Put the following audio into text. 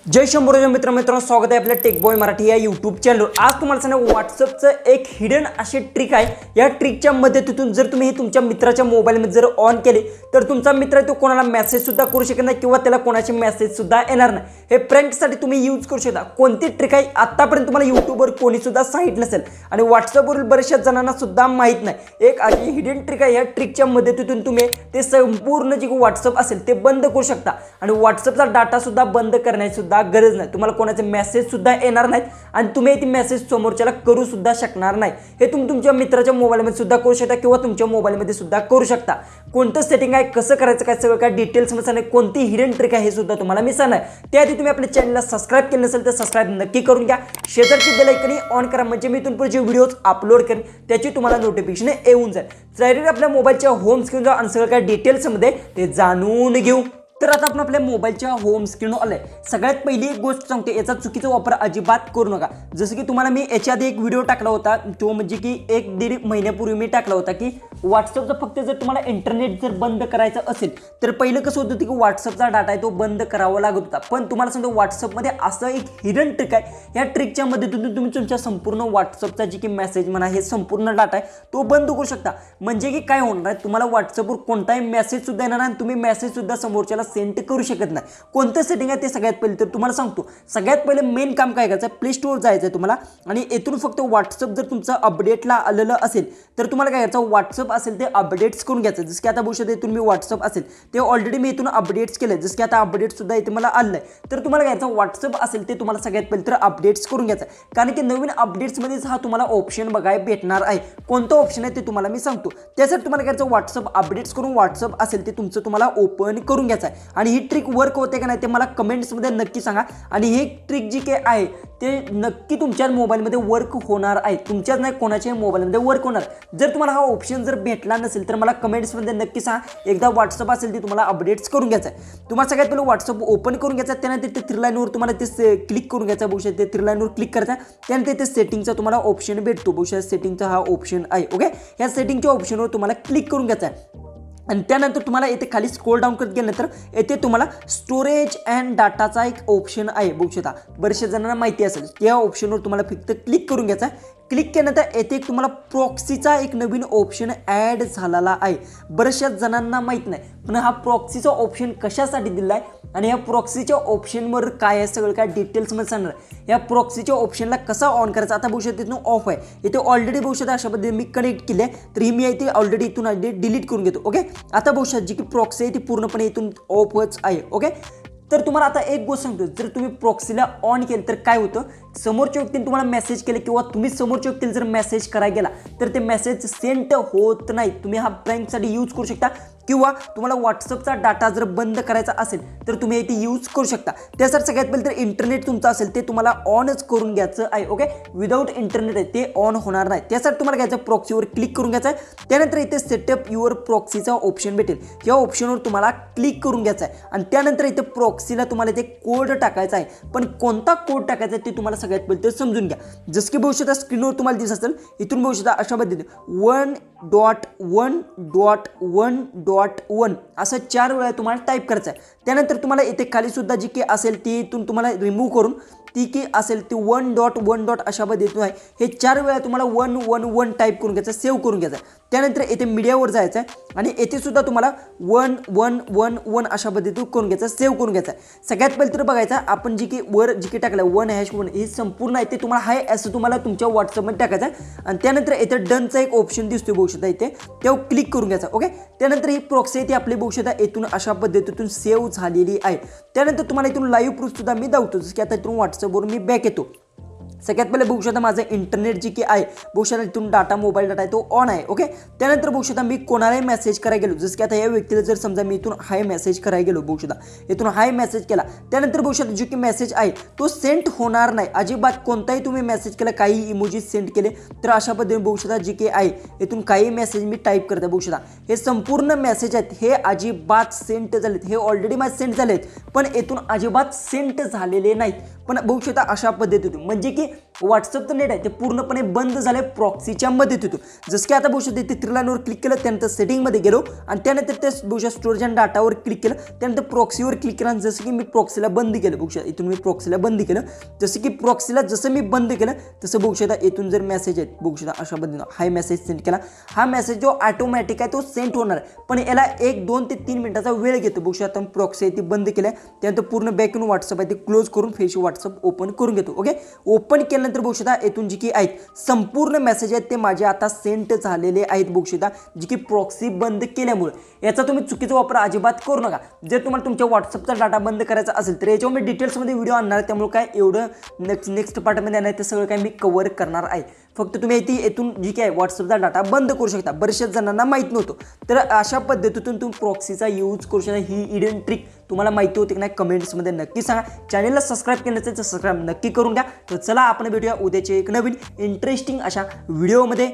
जय शंभूराज मित्रांनो स्वागत आहे आपल्या टेक बॉय मराठी या यूट्यूब चॅनलवर। आज तुम्हाला सांगणार व्हॉट्सअपचं एक हिडन अशी ट्रिक आहे। या ट्रिकच्या मदतीतून जर तुम्ही हे तुमच्या मित्राच्या मोबाईलमध्ये जर ऑन केले तर तुमचा मित्र तो कोणाला मेसेज सुद्धा करू शकत नाही किंवा त्याला कोणाचे मेसेज सुद्धा येणार नाही। हे प्रँकसाठी तुम्ही यूज करू शकता। कोणती ट्रिक आहे आतापर्यंत तुम्हाला यूट्यूबवर कोणी सुद्धा सांगितलं नसेल आणि व्हॉट्सअपवरील बऱ्याचशा जणांना सुद्धा माहित नाही। एक अशी हिडन ट्रिक आहे। या ट्रिकच्या मदतीतून तुम्ही ते संपूर्ण जे व्हॉट्सअप असेल ते बंद करू शकता आणि व्हॉट्सअपचा डाटा सुद्धा बंद करण्याची सुद्धा गरज नाही। तुम्हाला कोणाचे मेसेज सुद्धा येणार नाहीत आणि तुम्ही ती मेसेज समोरच्याला करू सुद्धा शकणार नाही। हे तुम्ही तुमच्या मित्राच्या मोबाईलमध्ये सुद्धा करू शकता किंवा तुमच्या मोबाईलमध्ये सुद्धा करू शकता। कोणतं सेटिंग आहे, कसं करायचं, काय सगळं काय डिटेल्स मध्ये सांगणार, कोणती हिडन ट्रिक आहे हे सुद्धा तुम्हाला मी सांगणार। त्याआधी तुम्ही आपल्या चॅनलला सबस्क्राइब केलं नसेल तर सबस्क्राइब नक्की करून घ्या। शेजारची बेल आयकॉन ऑन करा म्हणजे मी इथून पुढे जे व्हिडिओज अपलोड करेन त्याची तुम्हाला नोटिफिकेशन येऊन जाईल। डायरेक्ट आपल्या मोबाईलच्या होम स्क्रीन जा आणि सगळं काय डिटेल्स मध्ये ते जाणून घेऊ। तर आता आपण आपल्या मोबाईलच्या होम स्क्रीनवर आलोय। सगळ्यात पहिली एक गोष्ट सांगते, याचा चुकीचा वापर अजिबात करू नका। जसं की तुम्हाला मी याच्या आधी एक व्हिडिओ टाकला होता, तो म्हणजे की 1-1.5 महिन्यापूर्वी मी टाकला होता की व्हॉट्सअपचा फक्त जर तुम्हाला इंटरनेट जर बंद करायचं असेल तर पहिलं कसं होतं की व्हॉट्सअपचा डाटा आहे तो बंद करावा लागत होता। पण तुम्हाला सांगतो व्हॉट्सअपमध्ये असं एक हिडन ट्रिक आहे। या ट्रिकच्या मदतीतून तुम्ही तुमच्या संपूर्ण व्हॉट्सअपचा जे की मेसेज म्हणा हे संपूर्ण डाटा आहे तो बंद करू शकता। म्हणजे की काय होणार आहे, तुम्हाला व्हॉट्सअपवर कोणताही मेसेज सुद्धा येणार नाही आणि तुम्ही मेसेज सुद्धा समोरच्याला सेंड करू शकत नाही। कोणतं सेटिंग आहे ते सगळ्यात पहिले तर तुम्हाला सांगतो। सगळ्यात पहिले मेन काम काय करायचं, प्ले स्टोअर जायचं आहे तुम्हाला आणि येथून फक्त व्हॉट्सअप जर तुमचं अपडेटला आलेलं असेल तर तुम्हाला काय करायचं, व्हॉट्सअप असेल ते अपडेट्स करून घ्यायचं। जसं की आता भविष्यात इथून मी व्हॉट्सअप असेल ते ऑलरेडी मी इथून अपडेट्स केले, जसं की आता अपडेट सुद्धा इथे मला आलंय। तर तुम्हाला काय करायचं, व्हॉट्सअप असेल ते तुम्हाला सगळ्यात पहिले तर अपडेट्स करून घ्यायचं, कारण की नवीन अपडेट्समध्येच हा तुम्हाला ऑप्शन बघायला भेटणार आहे। कोणतं ऑप्शन आहे ते तुम्हाला मी सांगतो। त्यासाठी तुम्हाला काय करायचं, व्हॉट्सअप अपडेट्स करून व्हॉट्सअप असेल ते तुमचं तुम्हाला ओपन करून घ्यायचं आहे। आणि ही ट्रिक वर्क होते का नाही ते मला कमेंट्समध्ये नक्की सांगा। आणि ही ट्रिक जी काय आहे ते नक्की तुमच्या मोबाईलमध्ये वर्क होणार आहे, तुमच्याच नाही कोणाच्याही मोबाईलमध्ये वर्क होणार। जर तुम्हाला हा ऑप्शन जर भेटला नसेल तर मला कमेंट्समध्ये नक्की सांगा। एकदा व्हॉट्सअप असेल ते तुम्हाला अपडेट्स करून घ्यायचं आहे। तुम्हाला सगळ्यात पहिले व्हॉट्सअप ओपन करून घ्यायचं आहे, त्यानंतर ते 3 लाईनवर तुम्हाला ते क्लिक करून घ्यायचं भविष्यात ते 3 लाईनवर क्लिक करायचं आहे। त्यानंतर ते सेटिंगचा तुम्हाला ऑप्शन भेटतो, भविष्यात सेटिंगचा हा ऑप्शन आहे। ओके, या सेटिंगच्या ऑप्शनवर तुम्हाला क्लिक करून घ्यायचं आहे आणि त्यानंतर तुम्हाला येथे खाली स्क्रोल डाऊन करत गेल्यानंतर येथे तुम्हाला स्टोरेज अँड डाटाचा एक ऑप्शन आहे। बघू शकता बऱ्याचशा जणांना माहिती असेल, त्या ऑप्शनवर तुम्हाला फक्त क्लिक करून घ्यायचं आहे। क्लिक केल्यानंतर येथे एक तुम्हाला प्रॉक्सीचा एक नवीन ऑप्शन ॲड झालेला आहे। बऱ्याचशा जणांना माहीत नाही, पण हा प्रॉक्सीचा ऑप्शन कशासाठी दिला आहे आणि या प्रॉक्सीच्या ऑप्शनवर काय आहे सगळं काय डिटेल्समध्ये सांगणार आहे। या प्रॉक्सीच्या ऑप्शनला कसा ऑन करायचा, आता भविष्यात इथून ऑफ आहे, इथे ऑलरेडी भविष्यात अशा पद्धतीने मी कनेक्ट केले तर ही मी इथे ऑलरेडी इथून डिलीट करून घेतो। ओके, आता भविष्यात जी की प्रॉक्सी आहे ती पूर्णपणे इथून ऑफच आहे। ओके, तर तुम्हाला आता एक गोष्ट सांगतो, जर तुम्ही प्रॉक्सीला ऑन केलं तर काय होतं, समोरच्या व्यक्तीने तुम्हाला मेसेज केले किंवा तुम्ही समोरच्या व्यक्तीला जर मेसेज करायला गेला तर ते मेसेज सेंड होत नाही। तुम्ही हा प्रँकसाठी यूज करू शकता किंवा तुम्हाला व्हॉट्सअपचा डाटा जर बंद करायचा असेल तर तुम्ही इथे यूज करू शकता। त्यासाठी सगळ्यात पहिले तर इंटरनेट तुमचं असेल ते तुम्हाला ऑनच करून घ्यायचं आहे। ओके, विदाऊट इंटरनेट आहे ते ऑन होणार नाही। त्यासाठी तुम्हाला घ्यायचं प्रॉक्सीवर क्लिक करून घ्यायचं आहे। त्यानंतर इथे सेटअप युअर प्रॉक्सीचा ऑप्शन भेटेल, या ऑप्शनवर तुम्हाला क्लिक करून घ्यायचं आहे आणि त्यानंतर इथे प्रॉक्सीला तुम्हाला इथे कोड टाकायचा आहे। पण कोणता कोड टाकायचा आहे ते तुम्हाला सगळ्यात पहिले तर समजून घ्या। जसं की भविष्यात स्क्रीनवर तुम्हाला दिसत असेल, इथून भविष्यात अशा पद्धतीने 1.1.1.1 असं 4 वेळा तुम्हाला टाईप करायचं आहे। त्यानंतर तुम्हाला इथे खाली सुद्धा जी की असेल ती इथून तुम्हाला रिमूव्ह करून ती की असेल ती 1.1. अशा पद्धतीने आहे, हे 4 वेळा तुम्हाला 111 टाईप करून घ्यायचं, सेव्ह करून घ्यायचं। त्यानंतर येथे मीडियावर जायचं आहे आणि येथे सुद्धा तुम्हाला 1111 अशा पद्धतीने करून घ्यायचं, सेव्ह करून घ्यायचं। सगळ्यात पहिले तर बघायचं आपण जी की वर जी की टाकलं 1#1 हे संपूर्ण आहे ते तुम्हाला हाय असं तुम्हाला तुमच्या व्हॉट्सअपमध्ये टाकायचं आहे आणि त्यानंतर येथे डनचा एक ऑप्शन दिसतोय भविष्यात इथे, त्यावर क्लिक करून घ्यायचं। ओके, त्यानंतर ही प्रॉक्सी ती आपली भविष्यात इथून अशा पद्धतीतून सेव्ह झालेली आहे। त्यानंतर तुम्हाला इथून लाईव्ह प्रूफ सुद्धा मी दाखवतो, जसं की आता इथून व्हॉट्सअपवर मी बॅक येतो। सगळ्यात पहिले बघू शकता माझं इंटरनेट जी की आहे भविष्यात इथून डाटा मोबाईल डाटा आहे तो ऑन आहे। ओके, त्यानंतर बघू शकता मी कोणालाही मेसेज करायला गेलो, जसं की आता या व्यक्तीला जर समजा मी इथून हाय मेसेज करायला गेलो, बघू शकता इथून हाय मेसेज केला, त्यानंतर बघू शकता जो की मेसेज आहे तो सेंड होणार नाही अजिबात। कोणताही तुम्ही मेसेज केला, काही इमोजी सेंड केले तर अशा पद्धतीने बघू शकता जी की आहे इथून काही मेसेज मी टाईप करते, बघू शकता हे संपूर्ण मेसेज आहेत हे अजिबात सेंड झालेत, हे ऑलरेडी माझे सेंड झालेत पण इथून अजिबात सेंड झालेले नाहीत। पण बघू शकता अशा पद्धतीतून म्हणजे की व्हॉट्सअपचं नेट आहे ते पूर्णपणे बंद झालं आहे प्रॉक्सीच्या मदतीतून. जसं की आता बघू शकता इथे 3 लाईनवर क्लिक केलं, त्यानंतर सेटिंगमध्ये गेलो आणि त्यानंतर ते बघू शकता स्टोरेज अँड डाटावर क्लिक केलं, त्यानंतर प्रॉक्सीवर क्लिक केलं आणि जसं की मी प्रॉक्सीला बंद केलं. बघू शकता इथून मी प्रॉक्सीला बंद केलं. जसं की प्रॉक्सीला जसं मी बंद केलं तसं बघू शकता इथून जर मेसेज आहेत बघू शकता अशा पद्धतीनं हाय मेसेज सेंड केला. हा मेसेज जो ऑटोमॅटिक आहे तो सेंड होणार आहे, पण याला 1, 2 ते 3 मिनिटाचा वेळ घेतो. बघू शकता प्रॉक्सी आहे ती बंद केली आहे. त्यानंतर पूर्ण बॅक येऊन व्हॉट्सअप आहे ते क्लोज करून फ्रेश व्हॉट्सअप ओपन करून घेतो. ओके, ओपन केल्यानंतर बघू शकता इथून जी की आहेत संपूर्ण मेसेज आहेत ते माझे आता सेंड झालेले आहेत. बघू शकता जी की प्रॉक्सी बंद केल्यामुळे याचा तुम्ही चुकीचा वापर अजिबात करू नका. जर तुम्हाला तुमच्या व्हॉट्सअपचा डाटा बंद करायचा असेल तर याच्यावर मी डिटेल्समध्ये व्हिडिओ आणणार आहे, त्यामुळे काय एवढं नेक्स्ट पार्टमध्ये येणार आहे ते सगळं काय मी कव्हर करणार आहे. फक्त तुम्ही इथून जी काय व्हॉट्सअपचा डाटा बंद करू शकता. बऱ्याचशा जणांना माहीत नव्हतं, तर अशा पद्धतीतून तुम्ही प्रॉक्सीचा यूज करू शकता. ही हिडन ट्रिक तुम्हाला माहिती होती की नाही कमेंट्समध्ये नक्की सांगा. चॅनलला सबस्क्राईब केलं नसेल तर सबस्क्राईब नक्की करून घ्या. तर चला आपण भेटूया उद्याचे एक नवीन इंटरेस्टिंग अशा व्हिडिओमध्ये.